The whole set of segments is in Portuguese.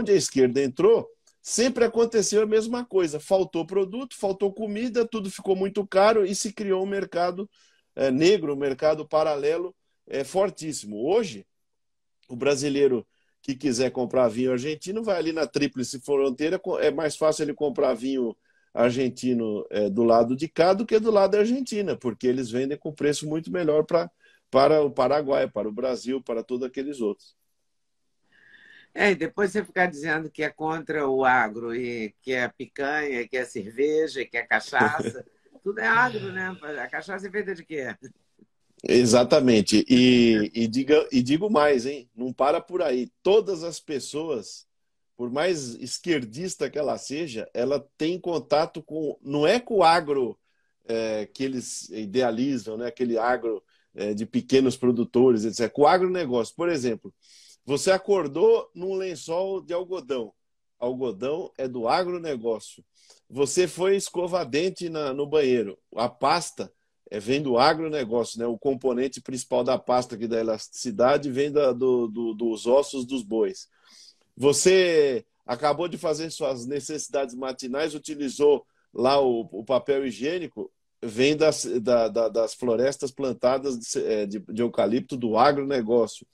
onde a esquerda entrou, sempre aconteceu a mesma coisa. Faltou produto, faltou comida, tudo ficou muito caro e se criou um mercado negro, um mercado paralelo fortíssimo. Hoje, o brasileiro que quiser comprar vinho argentino vai ali na Tríplice Fronteira, é mais fácil ele comprar vinho argentino do lado de cá do que do lado da Argentina, porque eles vendem com preço muito melhor para o Paraguai, para o Brasil, para todos aqueles outros. E depois você ficar dizendo que é contra o agro, e que é picanha, que é cerveja, que é cachaça. Tudo é agro, né? A cachaça é feita de quê? Exatamente. E digo mais, hein? Não para por aí. Todas as pessoas, por mais esquerdista que ela seja, ela tem contato com. Não é com o agro que eles idealizam, né? Aquele agro de pequenos produtores, etc. É com o agronegócio. Por exemplo, você acordou num lençol de algodão. Algodão é do agronegócio. Você foi escovar dente no banheiro. A pasta vem do agronegócio, né? O componente principal da pasta aqui da elasticidade vem dos ossos dos bois. Você acabou de fazer suas necessidades matinais, utilizou lá o papel higiênico, vem das florestas plantadas de eucalipto do agronegócio.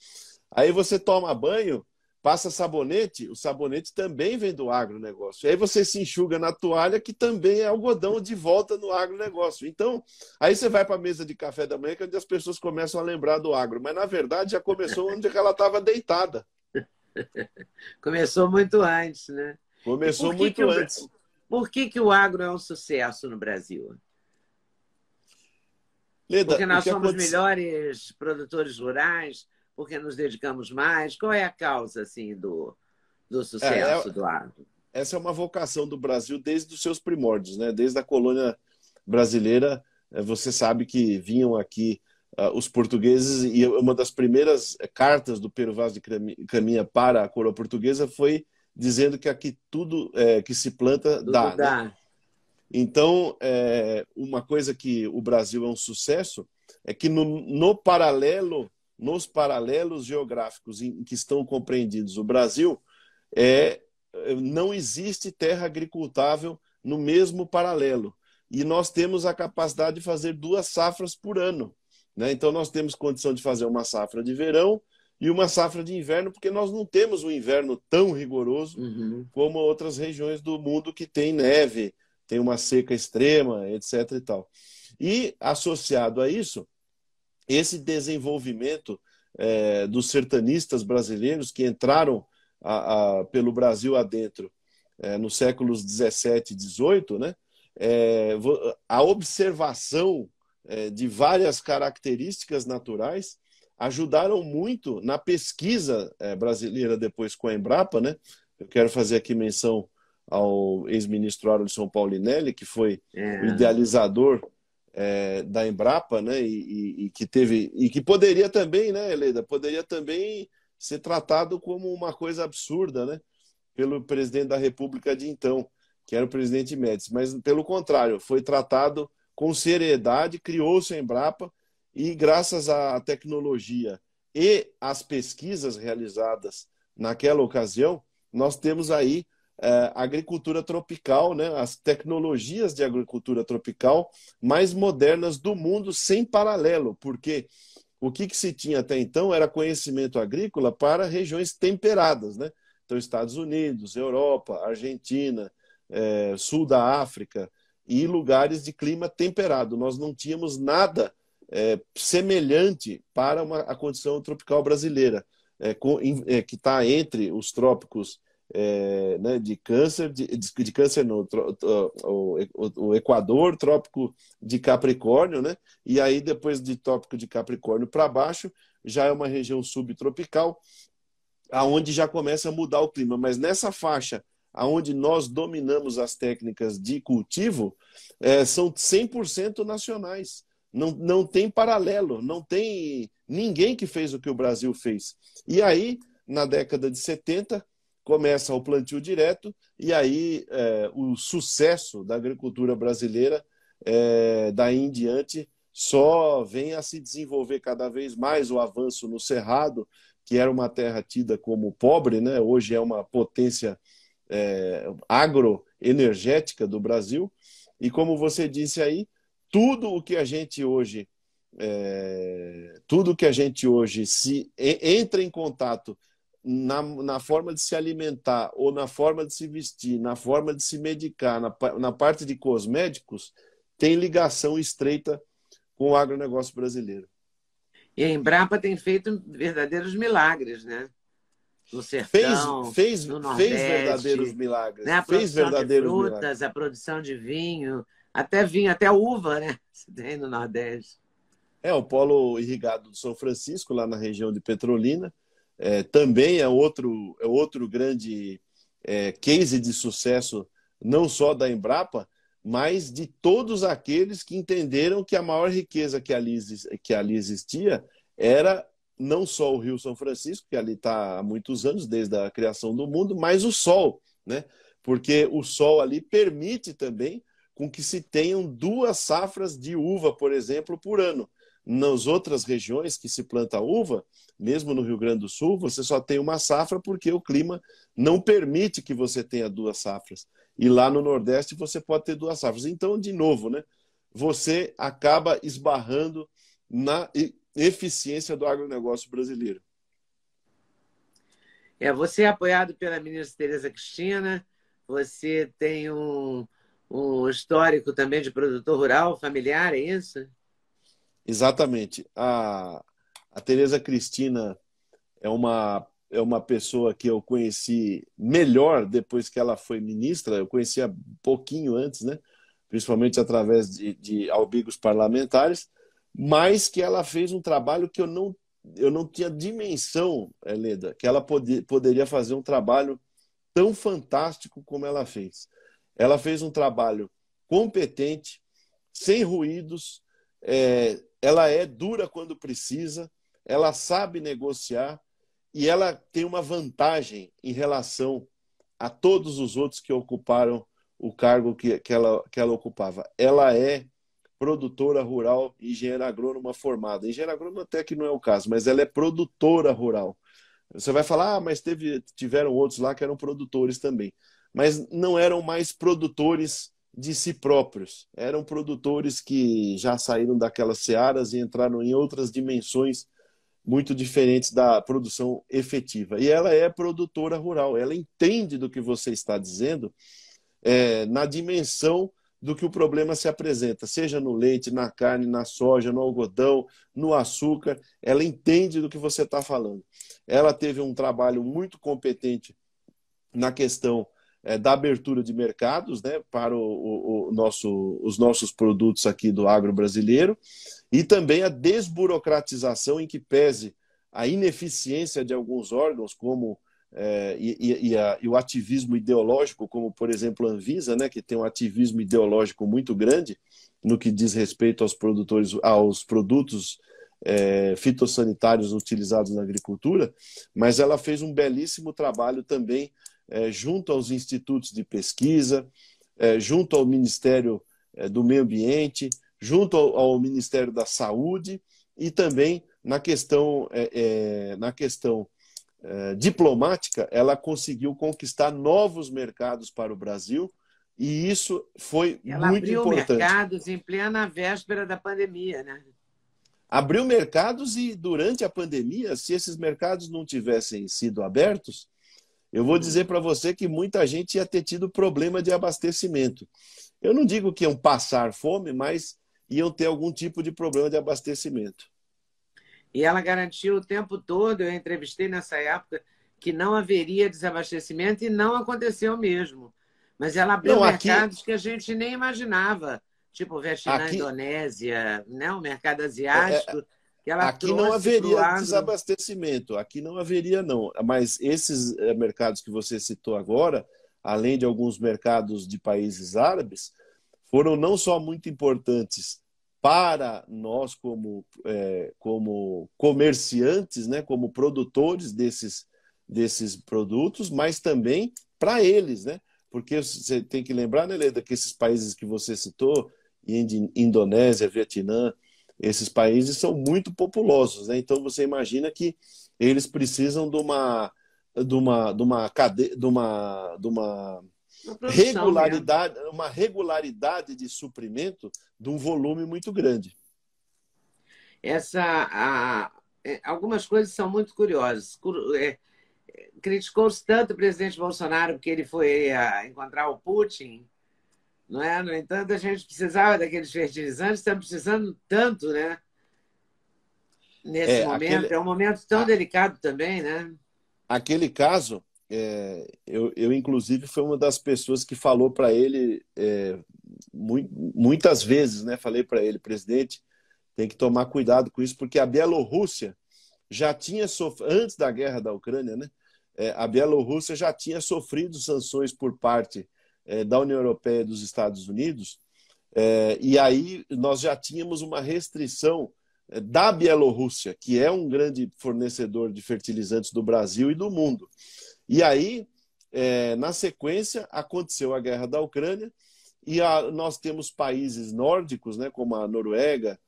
Aí você toma banho, passa sabonete, o sabonete também vem do agronegócio. Aí você se enxuga na toalha, que também é algodão de volta no agronegócio. Então, aí você vai para a mesa de café da manhã, que é onde as pessoas começam a lembrar do agro. Mas, na verdade, já começou onde ela estava deitada. Começou muito antes, né? E Começou muito antes. por que o agro é um sucesso no Brasil? Leda, Porque o nós que somos aconteceu? melhores produtores rurais, porque nos dedicamos mais. Qual é a causa assim, do sucesso do agro? Essa é uma vocação do Brasil desde os seus primórdios, né? Desde a colônia brasileira, você sabe que vinham aqui os portugueses e uma das primeiras cartas do Pero Vaz de Caminha para a coroa portuguesa foi dizendo que aqui tudo que se planta Tudo dá, né? dá. Então, uma coisa que o Brasil é um sucesso é que nos paralelos geográficos em que estão compreendidos o Brasil, é, não existe terra agricultável no mesmo paralelo. E nós temos a capacidade de fazer 2 safras por ano, né? Então, nós temos condição de fazer uma safra de verão e uma safra de inverno, porque nós não temos um inverno tão rigoroso Uhum. como outras regiões do mundo que tem neve, tem uma seca extrema, etc. e tal. E, associado a isso, esse desenvolvimento dos sertanistas brasileiros que entraram pelo Brasil adentro nos séculos 17 e 18, né? A observação de várias características naturais ajudaram muito na pesquisa brasileira depois com a Embrapa, né? Eu quero fazer aqui menção ao ex-ministro Haroldson Paulinelli, que foi o É. idealizador da Embrapa, né? E que teve e que poderia também, né, Helena, poderia também ser tratado como uma coisa absurda, né, pelo presidente da República de então, que era o presidente Médici, mas pelo contrário, foi tratado com seriedade, criou-se a Embrapa e graças à tecnologia e às pesquisas realizadas naquela ocasião, nós temos aí agricultura tropical, né, as tecnologias de agricultura tropical mais modernas do mundo, sem paralelo, porque o que se tinha até então era conhecimento agrícola para regiões temperadas, né? Então, Estados Unidos, Europa, Argentina, sul da África e lugares de clima temperado. Nós não tínhamos nada semelhante para a condição tropical brasileira, que está entre os trópicos né, de câncer, de câncer no o Equador, trópico de Capricórnio, né? E aí depois de trópico de Capricórnio para baixo, já é uma região subtropical, aonde já começa a mudar o clima. Mas nessa faixa, aonde nós dominamos as técnicas de cultivo, são 100% nacionais. Não tem paralelo, não tem ninguém que fez o que o Brasil fez. E aí, na década de 70, começa o plantio direto, e aí o sucesso da agricultura brasileira, daí em diante, só vem a se desenvolver cada vez mais o avanço no cerrado, que era uma terra tida como pobre, né? Hoje é uma potência agroenergética do Brasil. E como você disse aí, tudo o que a gente hoje tudo que a gente hoje se entra em contato na forma de se alimentar ou na forma de se vestir, na forma de se medicar, na parte de cosméticos, tem ligação estreita com o agronegócio brasileiro. E a Embrapa tem feito verdadeiros milagres, né? No sertão, no Fez verdadeiros Nordeste, milagres. né? A Fez produção de verdadeiros milagres. frutas, a produção de vinho, até uva, né? Se tem no Nordeste. O polo irrigado de São Francisco, lá na região de Petrolina, também é outro grande case de sucesso, não só da Embrapa, mas de todos aqueles que entenderam que a maior riqueza que ali existia era não só o Rio São Francisco, que ali está há muitos anos, desde a criação do mundo, mas o sol, né? Porque o sol ali permite também com que se tenham 2 safras de uva, por exemplo, por ano. Nas outras regiões que se planta uva, mesmo no Rio Grande do Sul, você só tem uma safra porque o clima não permite que você tenha 2 safras. E lá no Nordeste você pode ter 2 safras. Então, de novo, né, você acaba esbarrando na eficiência do agronegócio brasileiro. Você é apoiado pela ministra Tereza Cristina, você tem um histórico também de produtor rural familiar, é isso? Exatamente. A Tereza Cristina é uma pessoa que eu conheci melhor depois que ela foi ministra. Eu conhecia pouquinho antes, né? Principalmente através de albigos parlamentares, mas que ela fez um trabalho que eu não tinha dimensão, Leda, que ela poderia fazer um trabalho tão fantástico como ela fez. Ela fez um trabalho competente, sem ruídos, ela é dura quando precisa, ela sabe negociar e ela tem uma vantagem em relação a todos os outros que ocuparam o cargo que ela ocupava. Ela é produtora rural, engenheira agrônoma formada. Engenheira agrônoma até que não é o caso, mas ela é produtora rural. Você vai falar, mas tiveram outros lá que eram produtores também. Mas não eram mais produtores de si próprios. Eram produtores que já saíram daquelas searas e entraram em outras dimensões muito diferentes da produção efetiva. E ela é produtora rural. Ela entende do que você está dizendo na dimensão do que o problema se apresenta, seja no leite, na carne, na soja, no algodão, no açúcar. Ela entende do que você está falando. Ela teve um trabalho muito competente na questão da abertura de mercados, né, para os nossos produtos aqui do agro brasileiro, e também a desburocratização, em que pese a ineficiência de alguns órgãos, como e o ativismo ideológico, como, por exemplo, a Anvisa, né, que tem um ativismo ideológico muito grande no que diz respeito aos produtos fitossanitários utilizados na agricultura, mas ela fez um belíssimo trabalho também junto aos institutos de pesquisa, junto ao Ministério do Meio Ambiente, junto ao Ministério da Saúde e também na questão diplomática. Ela conseguiu conquistar novos mercados para o Brasil e isso foi Ela muito abriu importante. mercados em plena véspera da pandemia, né? Abriu mercados e durante a pandemia, se esses mercados não tivessem sido abertos, eu vou dizer para você que muita gente ia ter tido problema de abastecimento. Eu não digo que iam passar fome, mas iam ter algum tipo de problema de abastecimento. E ela garantiu o tempo todo, eu entrevistei nessa época, que não haveria desabastecimento e não aconteceu mesmo. Mas ela abriu mercados que a gente nem imaginava, tipo o Vietnã, Indonésia, né? O mercado asiático. Que ela aqui não haveria desabastecimento, aqui não haveria não. Mas esses mercados que você citou agora, além de alguns mercados de países árabes, foram não só muito importantes para nós como comerciantes, né, como produtores desses produtos, mas também para eles, né? Porque você tem que lembrar, né, Leda, que esses países que você citou, Indonésia, Vietnã, esses países são muito populosos, né? Então você imagina que eles precisam uma regularidade de suprimento de um volume muito grande. Algumas coisas são muito curiosas. Criticou-se tanto o presidente Bolsonaro porque ele foi encontrar o Putin, não é? No entanto, a gente precisava daqueles fertilizantes, estamos precisando tanto, né? Nesse momento. É um momento tão delicado também, né? Aquele caso, eu inclusive foi uma das pessoas que falou para ele muitas vezes, né? Falei para ele, presidente, tem que tomar cuidado com isso, porque a Bielorrússia já tinha sofrido, antes da guerra da Ucrânia, né? A Bielorrússia já tinha sofrido sanções por parte da União Europeia e dos Estados Unidos, e aí nós já tínhamos uma restrição da Bielorrússia, que é um grande fornecedor de fertilizantes do Brasil e do mundo. E aí, na sequência, aconteceu a guerra da Ucrânia, e nós temos países nórdicos, né, como a Noruega,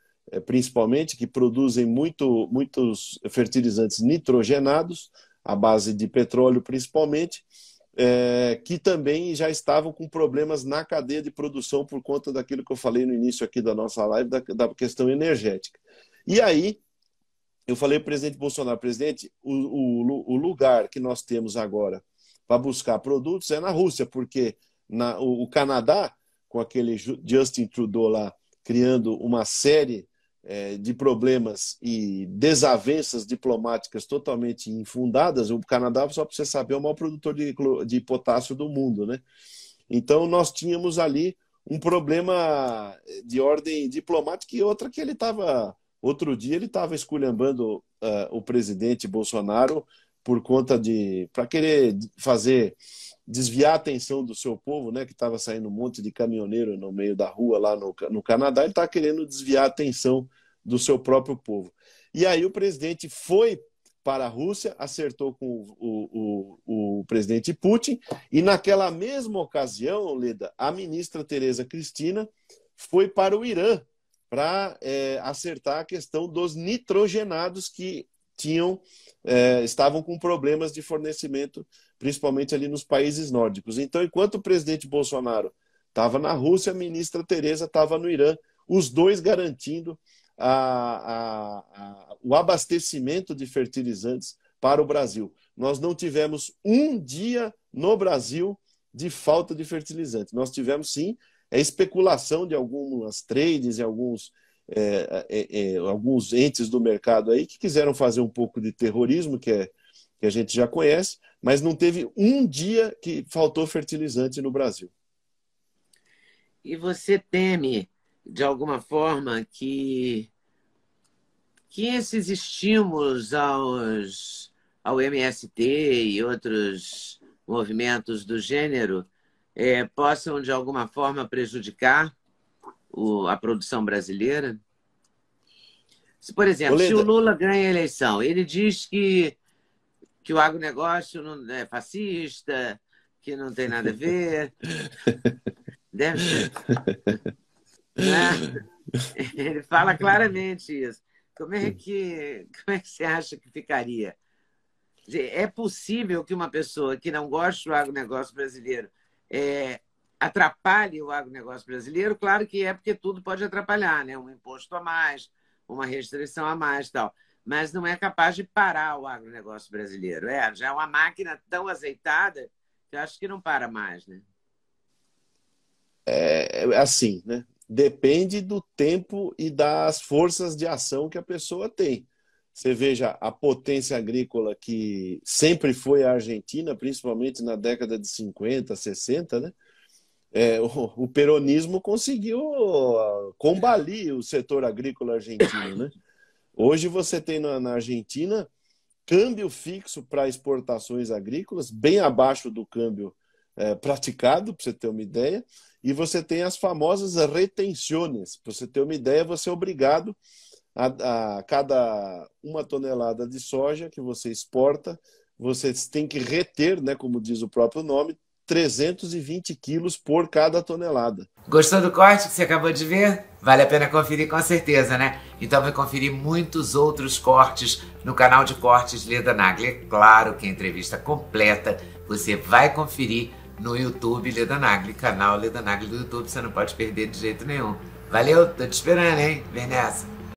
principalmente, que produzem muitos fertilizantes nitrogenados, à base de petróleo principalmente, que também já estavam com problemas na cadeia de produção por conta daquilo que eu falei no início aqui da nossa live, da questão energética. E aí, eu falei para o presidente Bolsonaro, presidente, o lugar que nós temos agora para buscar produtos é na Rússia, porque o Canadá, com aquele Justin Trudeau lá, criando uma série de problemas e desavenças diplomáticas totalmente infundadas. O Canadá, só para você saber, é o maior produtor de potássio do mundo, né? Então, nós tínhamos ali um problema de ordem diplomática e outra que ele estava... Outro dia ele estava esculhambando o presidente Bolsonaro por conta para querer desviar a atenção do seu povo, né, que estava saindo um monte de caminhoneiro no meio da rua lá no Canadá, ele está querendo desviar a atenção do seu próprio povo. E aí o presidente foi para a Rússia, acertou com o presidente Putin, e naquela mesma ocasião, Leda, a ministra Tereza Cristina foi para o Irã para acertar a questão dos nitrogenados que estavam com problemas de fornecimento, principalmente ali nos países nórdicos. Então, enquanto o presidente Bolsonaro estava na Rússia, a ministra Tereza estava no Irã, os dois garantindo o abastecimento de fertilizantes para o Brasil. Nós não tivemos um dia no Brasil de falta de fertilizante. Nós tivemos, sim, especulação de algumas trades e alguns entes do mercado aí que quiseram fazer um pouco de terrorismo, que a gente já conhece, mas não teve um dia que faltou fertilizante no Brasil. E você teme, de alguma forma, que esses estímulos ao MST e outros movimentos do gênero possam, de alguma forma, prejudicar a produção brasileira? Por exemplo, se o Lula ganha a eleição, ele diz que o agronegócio não é fascista, que não tem nada a ver. Deve ser. Né? Ele fala claramente isso. Como é que você acha que ficaria? É possível que uma pessoa que não gosta do agronegócio brasileiro atrapalhe o agronegócio brasileiro? Claro que porque tudo pode atrapalhar, né? Um imposto a mais, uma restrição a mais, tal. Mas não é capaz de parar o agronegócio brasileiro. Já é uma máquina tão azeitada que eu acho que não para mais, né? Assim, né? Depende do tempo e das forças de ação que a pessoa tem. Você veja a potência agrícola que sempre foi a Argentina, principalmente na década de 50, 60, né? O peronismo conseguiu combalir o setor agrícola argentino, né? Hoje você tem na Argentina câmbio fixo para exportações agrícolas, bem abaixo do câmbio praticado, para você ter uma ideia, e você tem as famosas retenções. Para você ter uma ideia, você é obrigado a cada 1 tonelada de soja que você exporta, você tem que reter, né, como diz o próprio nome, 320 quilos por cada tonelada. Gostou do corte que você acabou de ver? Vale a pena conferir com certeza, né? Então vai conferir muitos outros cortes no canal de cortes Leda Nagli. É claro que a entrevista completa você vai conferir no YouTube Leda Nagli, canal Leda Nagli do YouTube. Você não pode perder de jeito nenhum. Valeu, tô te esperando, hein? Vem nessa!